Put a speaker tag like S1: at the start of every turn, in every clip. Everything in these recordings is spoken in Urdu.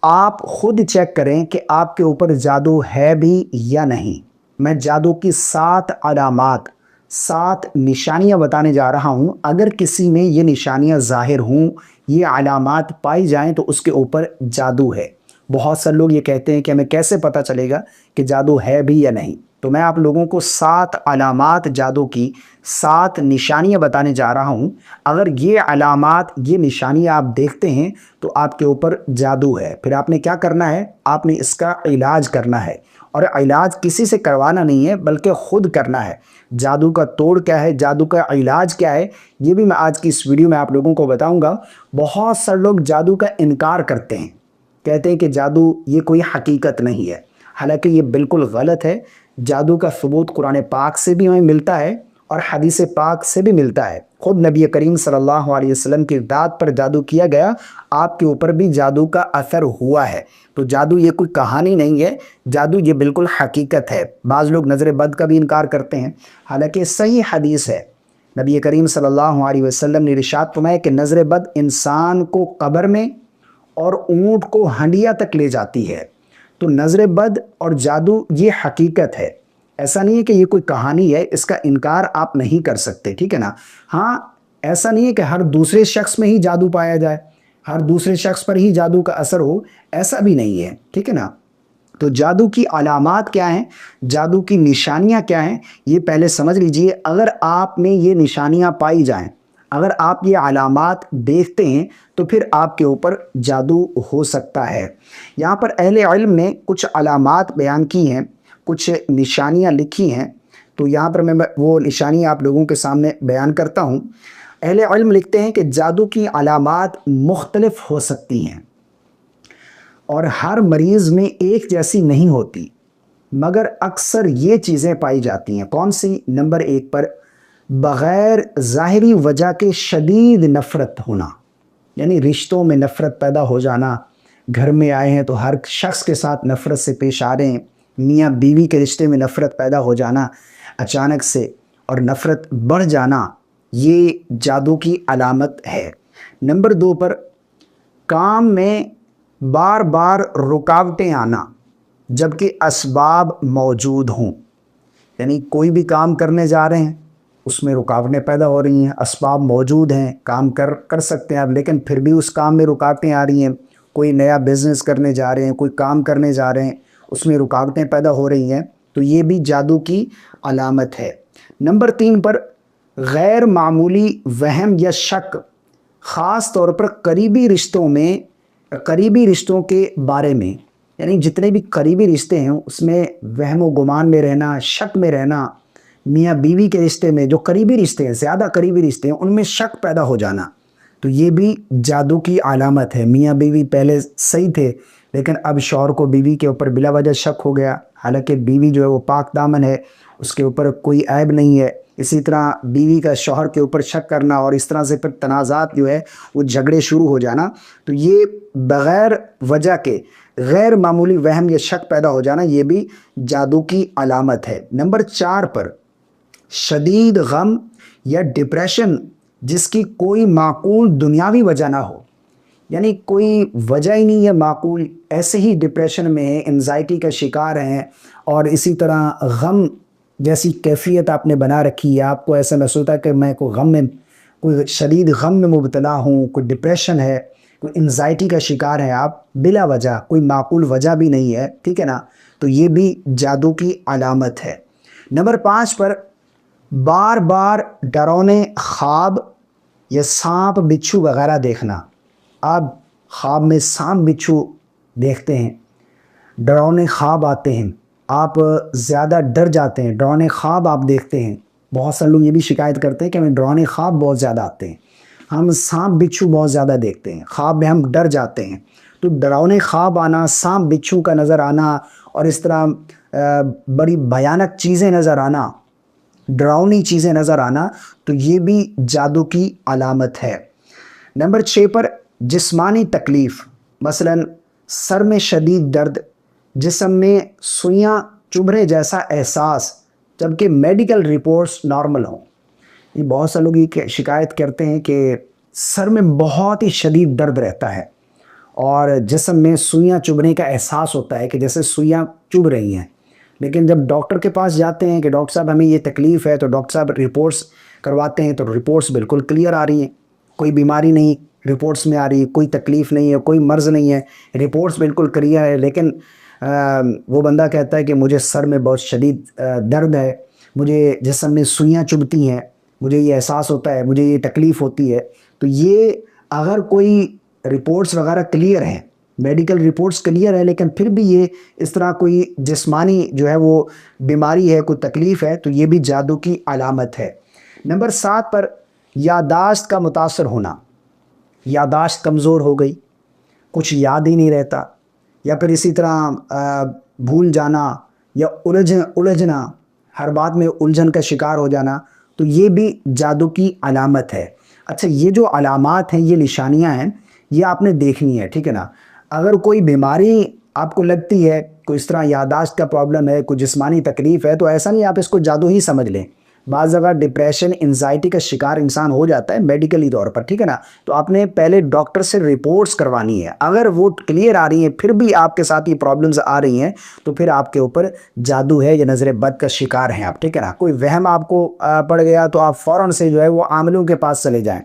S1: آپ خود چیک کریں کہ آپ کے اوپر جادو ہے بھی یا نہیں۔ میں جادو کی 7 علامات، 7 نشانیاں بتانے جا رہا ہوں۔ اگر کسی میں یہ نشانیاں ظاہر ہوں، یہ علامات پائی جائیں تو اس کے اوپر جادو ہے۔ بہت سے لوگ یہ کہتے ہیں کہ ہمیں کیسے پتہ چلے گا کہ جادو ہے بھی یا نہیں؟ تو میں آپ لوگوں کو 7 علامات جادو کی، 7 نشانیاں بتانے جا رہا ہوں۔ اگر یہ علامات، یہ نشانیاں آپ دیکھتے ہیں تو آپ کے اوپر جادو ہے۔ پھر آپ نے کیا کرنا ہے؟ آپ نے اس کا علاج کرنا ہے، اور علاج کسی سے کروانا نہیں ہے بلکہ خود کرنا ہے۔ جادو کا توڑ کیا ہے، جادو کا علاج کیا ہے، یہ بھی میں آج کی اس ویڈیو میں آپ لوگوں کو بتاؤں گا۔ بہت سے لوگ جادو کا انکار کرتے ہیں، کہتے ہیں کہ جادو یہ کوئی حقیقت نہیں ہے، حالانکہ یہ بالکل غلط ہے۔ جادو کا ثبوت قرآن پاک سے بھی ہمیں ملتا ہے اور حدیث پاک سے بھی ملتا ہے۔ خود نبی کریم صلی اللہ علیہ وسلم کی ذات پر جادو کیا گیا، آپ کے اوپر بھی جادو کا اثر ہوا ہے۔ تو جادو یہ کوئی کہانی نہیں ہے، جادو یہ بالکل حقیقت ہے۔ بعض لوگ نظر بد کا بھی انکار کرتے ہیں، حالانکہ صحیح حدیث ہے۔ نبی کریم صلی اللہ علیہ وسلم نے ارشاد فرمایا کہ نظر بد انسان کو قبر میں اور اونٹ کو ہنڈیا تک لے جاتی ہے۔ تو نظر بد اور جادو یہ حقیقت ہے، ایسا نہیں ہے کہ یہ کوئی کہانی ہے، اس کا انکار آپ نہیں کر سکتے، ٹھیک ہے نا؟ ہاں، ایسا نہیں ہے کہ ہر دوسرے شخص میں ہی جادو پایا جائے، ہر دوسرے شخص پر ہی جادو کا اثر ہو، ایسا بھی نہیں ہے، ٹھیک ہے نا؟ تو جادو کی علامات کیا ہیں، جادو کی نشانیاں کیا ہیں، یہ پہلے سمجھ لیجئے۔ اگر آپ میں یہ نشانیاں پائی جائیں، اگر آپ یہ علامات دیکھتے ہیں تو پھر آپ کے اوپر جادو ہو سکتا ہے۔ یہاں پر اہل علم نے کچھ علامات بیان کی ہیں، کچھ نشانیاں لکھی ہیں، تو یہاں پر میں وہ نشانیاں آپ لوگوں کے سامنے بیان کرتا ہوں۔ اہل علم لکھتے ہیں کہ جادو کی علامات مختلف ہو سکتی ہیں اور ہر مریض میں ایک جیسی نہیں ہوتی، مگر اکثر یہ چیزیں پائی جاتی ہیں۔ کون سی؟ نمبر 1 پر بغیر ظاہری وجہ کے شدید نفرت ہونا، یعنی رشتوں میں نفرت پیدا ہو جانا۔ گھر میں آئے ہیں تو ہر شخص کے ساتھ نفرت سے پیش آ رہے ہیں، میاں بیوی کے رشتے میں نفرت پیدا ہو جانا اچانک سے اور نفرت بڑھ جانا، یہ جادو کی علامت ہے۔ نمبر 2 پر کام میں بار بار رکاوٹیں آنا جبکہ اسباب موجود ہوں، یعنی کوئی بھی کام کرنے جا رہے ہیں اس میں رکاوٹیں پیدا ہو رہی ہیں، اسباب موجود ہیں، کام کر سکتے ہیں آپ، لیکن پھر بھی اس کام میں رکاوٹیں آ رہی ہیں۔ کوئی نیا بزنس کرنے جا رہے ہیں، کوئی کام کرنے جا رہے ہیں، اس میں رکاوٹیں پیدا ہو رہی ہیں، تو یہ بھی جادو کی علامت ہے۔ نمبر 3 پر غیر معمولی وہم یا شک، خاص طور پر قریبی رشتوں میں، قریبی رشتوں کے بارے میں، یعنی جتنے بھی قریبی رشتے ہیں اس میں وہم و گمان میں رہنا، شک میں رہنا۔ میاں بیوی کے رشتے میں، جو قریبی رشتے ہیں، زیادہ قریبی رشتے ہیں، ان میں شک پیدا ہو جانا، تو یہ بھی جادو کی علامت ہے۔ میاں بیوی پہلے صحیح تھے لیکن اب شوہر کو بیوی کے اوپر بلا وجہ شک ہو گیا، حالانکہ بیوی جو ہے وہ پاک دامن ہے، اس کے اوپر کوئی عیب نہیں ہے۔ اسی طرح بیوی کا شوہر کے اوپر شک کرنا اور اس طرح سے پھر تنازعات جو ہے وہ جھگڑے شروع ہو جانا، تو یہ بغیر وجہ کے غیر معمولی وہم یا شک پیدا ہو جانا، یہ بھی جادو کی علامت ہے۔ نمبر 4 پر شدید غم یا ڈپریشن جس کی کوئی معقول دنیاوی وجہ نہ ہو، یعنی کوئی وجہ ہی نہیں ہے معقول، ایسے ہی ڈپریشن میں ہیں، انزائٹی کا شکار ہیں، اور اسی طرح غم جیسی کیفیت آپ نے بنا رکھی ہے، آپ کو ایسا محسوس ہوتا ہے کہ میں کوئی غم میں، کوئی شدید غم میں مبتلا ہوں، کوئی ڈپریشن ہے، کوئی انزائٹی کا شکار ہے آپ بلا وجہ، کوئی معقول وجہ بھی نہیں ہے، ٹھیک ہے نا؟ تو یہ بھی جادو کی علامت ہے۔ نمبر 5 پر بار بار ڈراونے خواب یا سانپ بچھو وغیرہ دیکھنا۔ آپ خواب میں سانپ بچھو دیکھتے ہیں، ڈراونے خواب آتے ہیں، آپ زیادہ ڈر جاتے ہیں، ڈراونے خواب آپ دیکھتے ہیں۔ بہت سارے لوگ یہ بھی شکایت کرتے ہیں کہ ہمیں ڈراونے خواب بہت زیادہ آتے ہیں، ہم سانپ بچھو بہت زیادہ دیکھتے ہیں، خواب میں ہم ڈر جاتے ہیں۔ تو ڈراونے خواب آنا، سانپ بچھو کا نظر آنا اور اس طرح بڑی بھیانک چیزیں نظر آنا، ڈراؤنی چیزیں نظر آنا، تو یہ بھی جادو کی علامت ہے۔ نمبر 6 پر جسمانی تکلیف، مثلا سر میں شدید درد، جسم میں سوئیاں چبھنے جیسا احساس جبکہ میڈیکل رپورٹس نارمل ہوں۔ یہ بہت سے لوگ یہ شکایت کرتے ہیں کہ سر میں بہت ہی شدید درد رہتا ہے اور جسم میں سوئیاں چبھنے کا احساس ہوتا ہے کہ جیسے سوئیاں چبھ رہی ہیں، لیکن جب ڈاکٹر کے پاس جاتے ہیں کہ ڈاکٹر صاحب ہمیں یہ تکلیف ہے، تو ڈاکٹر صاحب رپورٹس کرواتے ہیں تو رپورٹس بالکل کلیئر آ رہی ہیں، کوئی بیماری نہیں رپورٹس میں آ رہی ہے، کوئی تکلیف نہیں ہے، کوئی مرض نہیں ہے، رپورٹس بالکل کلیئر ہے، لیکن وہ بندہ کہتا ہے کہ مجھے سر میں بہت شدید درد ہے، مجھے جسم میں سوئیاں چبھتی ہیں، مجھے یہ احساس ہوتا ہے، مجھے یہ تکلیف ہوتی ہے۔ تو یہ اگر کوئی رپورٹس وغیرہ کلیئر ہیں، میڈیکل رپورٹس کلیئر ہے، لیکن پھر بھی یہ اس طرح کوئی جسمانی جو ہے وہ بیماری ہے، کوئی تکلیف ہے، تو یہ بھی جادو کی علامت ہے۔ نمبر 7 پر یادداشت کا متاثر ہونا، یادداشت کمزور ہو گئی، کچھ یاد ہی نہیں رہتا، یا پھر اسی طرح بھول جانا یا الجھنا، ہر بات میں الجھن کا شکار ہو جانا، تو یہ بھی جادو کی علامت ہے۔ اچھا، یہ جو علامات ہیں، یہ نشانیاں ہیں، یہ آپ نے دیکھنی ہے، ٹھیک ہے نا۔ اگر کوئی بیماری آپ کو لگتی ہے، کوئی اس طرح یادداشت کا پرابلم ہے، کوئی جسمانی تکلیف ہے، تو ایسا نہیں آپ اس کو جادو ہی سمجھ لیں۔ بعض جگہ ڈپریشن، انزائٹی کا شکار انسان ہو جاتا ہے میڈیکلی طور پر، ٹھیک ہے نا، تو آپ نے پہلے ڈاکٹر سے رپورٹس کروانی ہے۔ اگر وہ کلیئر آ رہی ہیں پھر بھی آپ کے ساتھ یہ پرابلمز آ رہی ہیں، تو پھر آپ کے اوپر جادو ہے یا نظر بد کا شکار ہیں آپ، ٹھیک ہے نا۔ کوئی وہم آپ کو پڑ گیا تو آپ فوراً سے جو ہے وہ عاملوں کے پاس چلے جائیں۔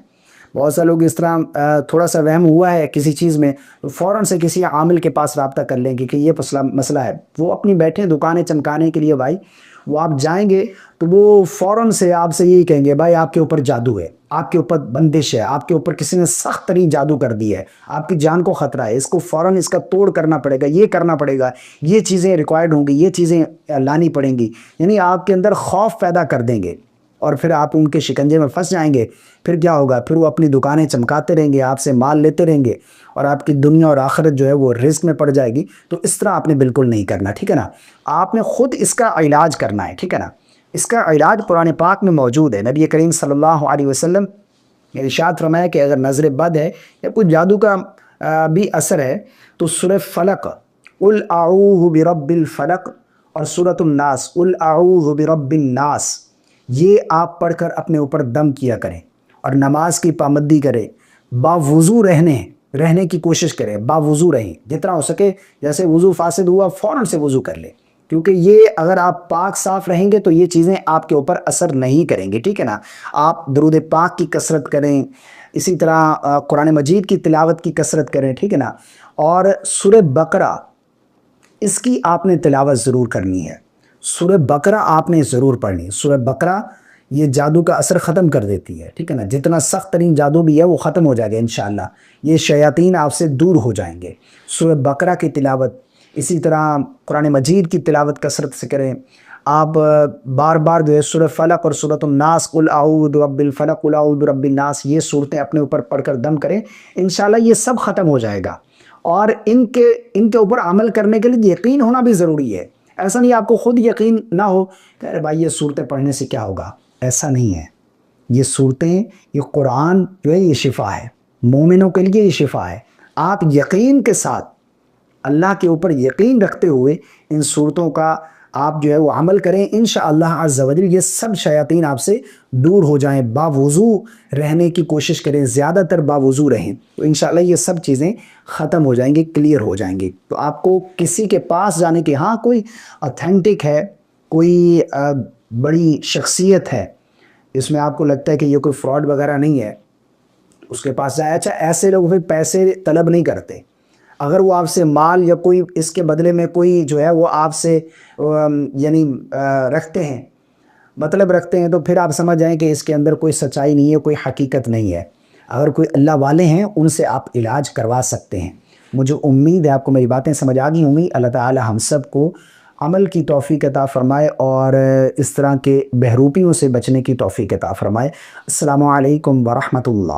S1: بہت سے لوگ اس طرح تھوڑا سا وہم ہوا ہے کسی چیز میں، تو فوراً سے کسی عامل کے پاس رابطہ کر لیں کہ یہ مسئلہ ہے۔ وہ اپنی بیٹھے دکانیں چمکانے کے لیے بھائی، وہ آپ جائیں گے تو وہ فوراً سے آپ سے یہی کہیں گے، بھائی آپ کے اوپر جادو ہے، آپ کے اوپر بندش ہے، آپ کے اوپر کسی نے سخت ترین جادو کر دی ہے، آپ کی جان کو خطرہ ہے، اس کو فوراً اس کا توڑ کرنا پڑے گا، یہ کرنا پڑے گا، یہ چیزیں ریکوائرڈ ہوں گی، یہ چیزیں لانی پڑیں گی، یعنی آپ کے اندر خوف پیدا کر دیں گے، اور پھر آپ ان کے شکنجے میں پھنس جائیں گے۔ پھر کیا ہوگا؟ پھر وہ اپنی دکانیں چمکاتے رہیں گے، آپ سے مال لیتے رہیں گے، اور آپ کی دنیا اور آخرت جو ہے وہ رزق میں پڑ جائے گی۔ تو اس طرح آپ نے بالکل نہیں کرنا، ٹھیک ہے نا۔ آپ نے خود اس کا علاج کرنا ہے، ٹھیک ہے نا۔ اس کا علاج قرآن پاک میں موجود ہے۔ نبی کریم صلی اللہ علیہ وسلم نے ارشاد فرمایا کہ اگر نظر بد ہے یا کوئی جادو کا بھی اثر ہے، تو سورہ فلق، قل اعوذ برب الفلق، اور سورۃ الناس، قل اعوذ برب الناس، یہ آپ پڑھ کر اپنے اوپر دم کیا کریں، اور نماز کی پابندی کریں، باوضو رہنے کی کوشش کریں، باوضو رہیں جتنا ہو سکے۔ جیسے وضو فاسد ہوا فوراً سے وضو کر لیں، کیونکہ یہ اگر آپ پاک صاف رہیں گے تو یہ چیزیں آپ کے اوپر اثر نہیں کریں گی، ٹھیک ہے نا۔ آپ درود پاک کی کثرت کریں، اسی طرح قرآن مجید کی تلاوت کی کثرت کریں، ٹھیک ہے نا۔ اور سورہ بقرہ، اس کی آپ نے تلاوت ضرور کرنی ہے، سورہ بقرہ آپ نے ضرور پڑھنی ہے۔ سورہ بقرہ یہ جادو کا اثر ختم کر دیتی ہے، ٹھیک ہے نا۔ جتنا سخت ترین جادو بھی ہے وہ ختم ہو جائے گا انشاءاللہ، یہ شیاطین آپ سے دور ہو جائیں گے۔ سورہ بقرہ کی تلاوت، اسی طرح قرآن مجید کی تلاوت کثرت سے کریں۔ آپ بار بار جو ہے سورہ فلق اور سورۃ الناس، قل اعوذ برب الفلق، قل اعوذ برب الناس، یہ صورتیں اپنے اوپر پڑھ کر دم کریں، انشاءاللہ یہ سب ختم ہو جائے گا۔ اور ان کے اوپر عمل کرنے کے لیے یقین ہونا بھی ضروری ہے۔ ایسا نہیں آپ کو خود یقین نہ ہو کہ ارے بھائی یہ صورتیں پڑھنے سے کیا ہوگا، ایسا نہیں ہے۔ یہ صورتیں، یہ قرآن جو ہے یہ شفا ہے، مومنوں کے لیے یہ شفا ہے۔ آپ یقین کے ساتھ، اللہ کے اوپر یقین رکھتے ہوئے ان صورتوں کا آپ جو ہے وہ عمل کریں، انشاءاللہ عز و جل یہ سب شیاطین آپ سے دور ہو جائیں۔ باوضو رہنے کی کوشش کریں، زیادہ تر باوضو رہیں، تو انشاءاللہ یہ سب چیزیں ختم ہو جائیں گی، کلیئر ہو جائیں گی۔ تو آپ کو کسی کے پاس جانے کی، ہاں کوئی اتھینٹک ہے، کوئی بڑی شخصیت ہے، اس میں آپ کو لگتا ہے کہ یہ کوئی فراڈ وغیرہ نہیں ہے، اس کے پاس جائے۔ اچھا، ایسے لوگ پھر پیسے طلب نہیں کرتے، اگر وہ آپ سے مال یا کوئی اس کے بدلے میں کوئی جو ہے وہ آپ سے یعنی رکھتے ہیں، مطلب رکھتے ہیں، تو پھر آپ سمجھ جائیں کہ اس کے اندر کوئی سچائی نہیں ہے، کوئی حقیقت نہیں ہے۔ اگر کوئی اللہ والے ہیں ان سے آپ علاج کروا سکتے ہیں۔ مجھے امید ہے آپ کو میری باتیں سمجھ آ گئی ہوں گی۔ اللہ تعالی ہم سب کو عمل کی توفیق عطا فرمائے اور اس طرح کے بہروپیوں سے بچنے کی توفیق عطا فرمائے۔ السلام علیکم ورحمۃ اللہ۔